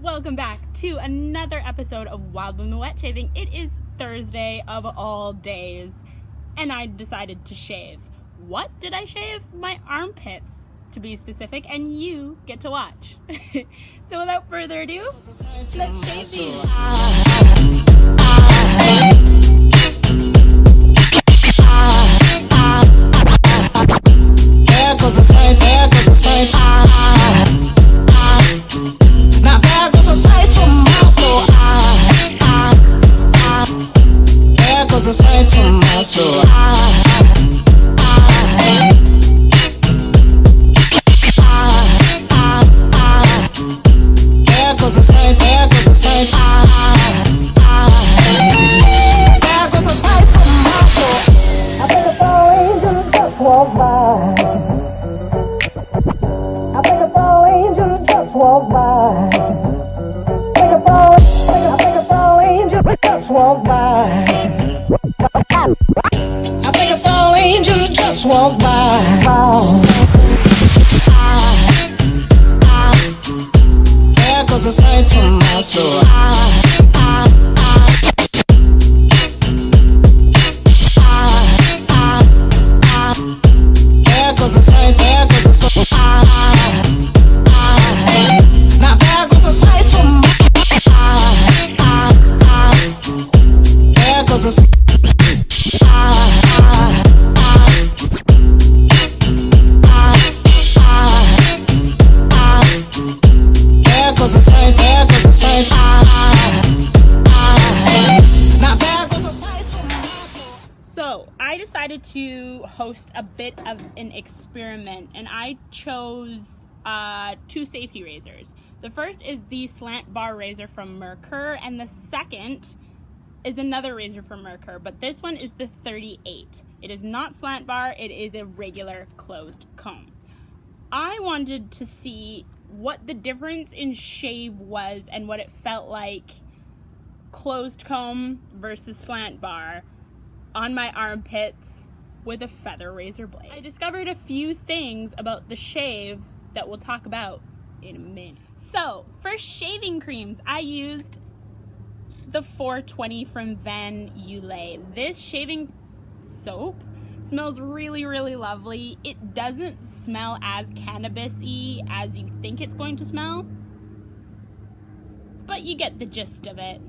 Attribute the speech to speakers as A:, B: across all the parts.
A: Welcome back to another episode of Wild Bloom the Wet Shaving. It is Thursday of all days, and I decided to shave. What did I shave? My armpits, to be specific, and you get to watch. So without further ado, let's shave these.
B: There goes a sight, there goes a sight. Now there goes a sight from my soul. There goes a sight from my soul. There goes a sight, there goes a sight. There goes a sight from my soul. I think a fall angel just walked by. I think a fall angel just walked by. I think a fall angel just walked by. I think a fall angel just walked by. There goes a sight from my soul. There goes a sight, there goes a sight. Now there goes a sight from my there goes a sight. There goes a sight, there goes a sight. Now there goes a sight from my soul.
A: So I decided to host a bit of an experiment, and I chose two safety razors. The first is the slant bar razor from Merkur, and the second is another razor from Merkur, but this one is the 38. It is not slant bar, it is a regular closed comb. I wanted to see what the difference in shave was and what it felt like closed comb versus slant bar on my armpits with a feather razor blade. I discovered a few things about the shave that we'll talk about in a minute. So, for shaving creams, I used the 420 from Van Ulay. This shaving soap smells really, really lovely. It doesn't smell as cannabis-y as you think it's going to smell, but you get the gist of it.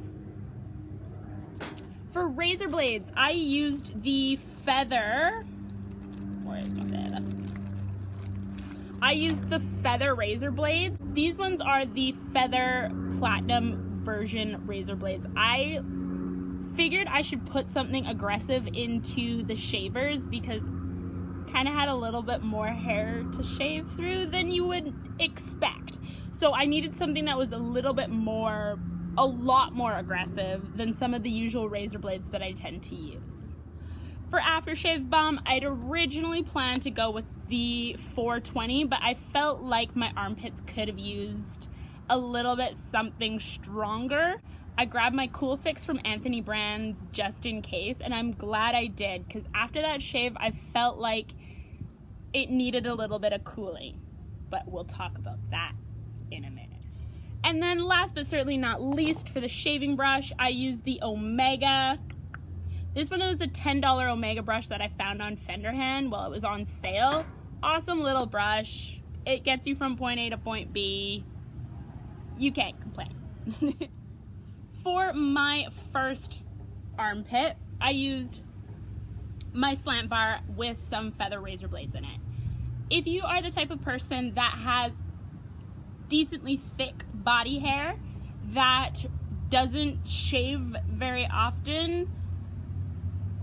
A: For razor blades, I used the feather. Where is my feather? I used the feather razor blades. These ones are the feather platinum version razor blades. I figured I should put something aggressive into the shavers because kind of had a little bit more hair to shave through than you would expect. So I needed something that was a lot more aggressive than some of the usual razor blades that I tend to use. For aftershave balm, I'd originally planned to go with the 420, but I felt like my armpits could have used a little bit something stronger. I grabbed my Cool Fix from Anthony Brands just in case, and I'm glad I did, because after that shave, I felt like it needed a little bit of cooling, but we'll talk about that in a minute. And then last but certainly not least, for the shaving brush, I used the Omega. This one was a $10 Omega brush that I found on Fenderhand while it was on sale. Awesome little brush. It gets you from point A to point B. You can't complain. For my first armpit, I used my slant bar with some feather razor blades in it. If you are the type of person that has decently thick body hair that doesn't shave very often,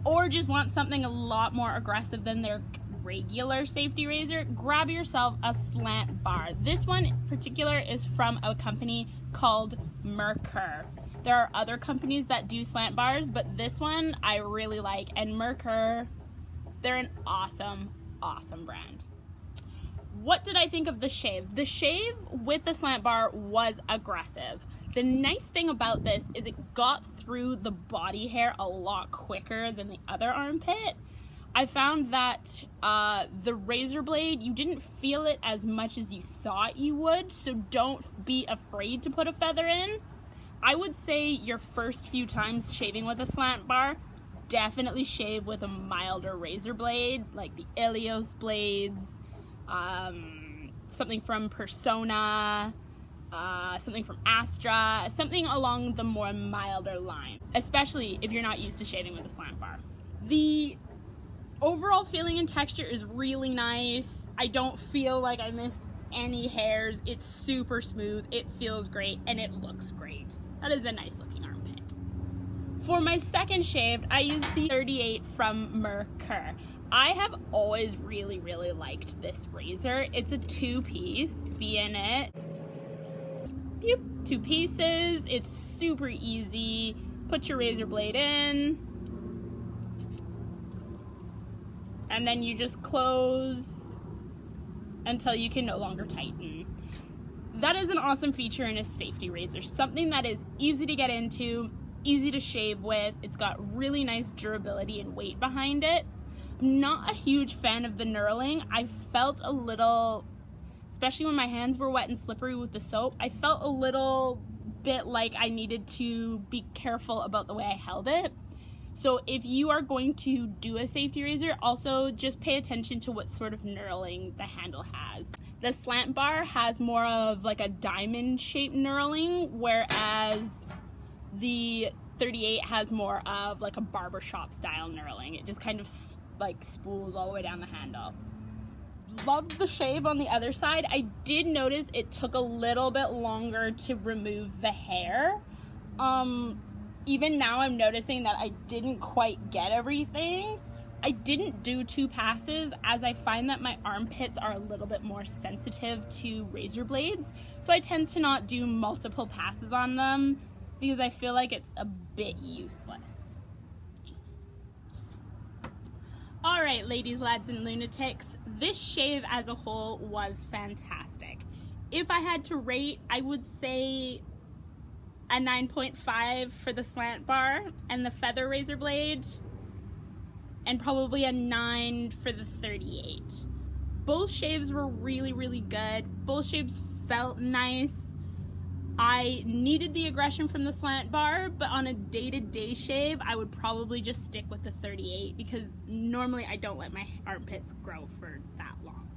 A: or just want something a lot more aggressive than their regular safety razor, grab yourself a slant bar. This one in particular is from a company called Merkur. There are other companies that do slant bars, but this one I really like, and Merkur, they're an awesome, awesome brand. What did I think of the shave? The shave with the slant bar was aggressive. The nice thing about this is it got through the body hair a lot quicker than the other armpit. I found that the razor blade, you didn't feel it as much as you thought you would, so don't be afraid to put a feather in. I would say your first few times shaving with a slant bar, definitely shave with a milder razor blade, like the Ilios blades, something from Persona, something from Astra, something along the more milder line, especially if you're not used to shaving with a slant bar. The overall feeling and texture is really nice. I don't feel like I missed any hairs. It's super smooth, it feels great, and it looks great. That is a nice looking armpit. For my second shave, I used the 38 from Merkur. I have always really liked this razor. It's a 2-piece, be in it. 2 pieces, it's super easy. Put your razor blade in, and then you just close until you can no longer tighten. That is an awesome feature in a safety razor, something that is easy to get into, easy to shave with. It's got really nice durability and weight behind it. I'm not a huge fan of the knurling. I felt a little, especially when my hands were wet and slippery with the soap, I felt a little bit like I needed to be careful about the way I held it. So if you are going to do a safety razor, also just pay attention to what sort of knurling the handle has. The slant bar has more of like a diamond shaped knurling, whereas the 38 has more of like a barbershop style knurling. It just kind of like spools all the way down the handle. Loved the shave on the other side. I did notice it took a little bit longer to remove the hair. Even now I'm noticing that I didn't quite get everything. I didn't do 2 passes, as I find that my armpits are a little bit more sensitive to razor blades, so I tend to not do multiple passes on them because I feel like it's a bit useless. Alright, ladies, lads, and lunatics, this shave as a whole was fantastic. If I had to rate, I would say a 9.5 for the slant bar and the feather razor blade, and probably a 9 for the 38. Both shaves were really good. Both shaves felt nice. I needed the aggression from the slant bar, but on a day-to-day shave, I would probably just stick with the 38 because normally I don't let my armpits grow for that long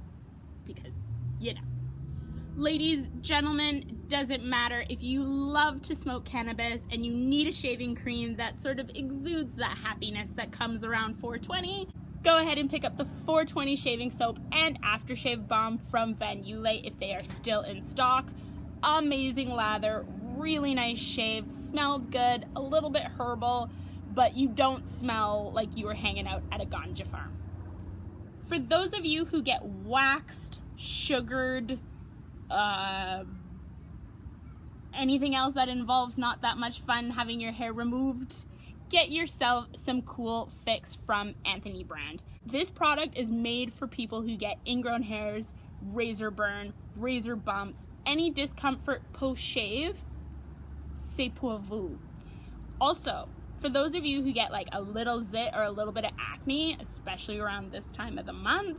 A: because, you know. Ladies, gentlemen, doesn't matter. If you love to smoke cannabis and you need a shaving cream that sort of exudes that happiness that comes around 420, go ahead and pick up the 420 shaving soap and aftershave balm from Van Yule if they are still in stock. Amazing lather, really nice shave, smelled good, a little bit herbal, but you don't smell like you were hanging out at a ganja farm. For those of you who get waxed, sugared, anything else that involves not that much fun having your hair removed, get yourself some cool fix from Anthony brand. This product is made for people who get ingrown hairs, razor burn, razor bumps, any discomfort post-shave. C'est pour vous. Also, for those of you who get like a little zit or a little bit of acne, especially around this time of the month,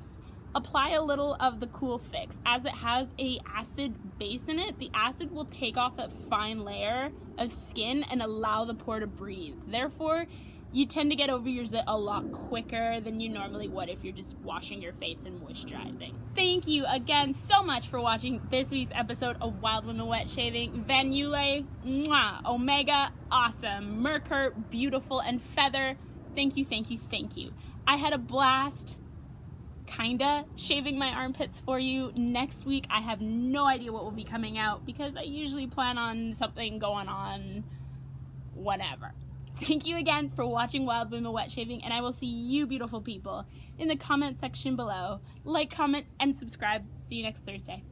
A: apply a little of the Cool Fix. As it has a acid base in it, the acid will take off a fine layer of skin and allow the pore to breathe. Therefore, you tend to get over your zit a lot quicker than you normally would if you're just washing your face and moisturizing. Thank you again so much for watching this week's episode of Wild Women Wet Shaving. Van Yule, mwah, Omega, awesome. Merkur, beautiful, and Feather, thank you. I had a blast kinda shaving my armpits for you. Next week I have no idea what will be coming out because I usually plan on something going on whenever. Thank you again for watching Wild Women Wet Shaving, and I will see you beautiful people in the comment section below. Like, comment, and subscribe. See you next Thursday.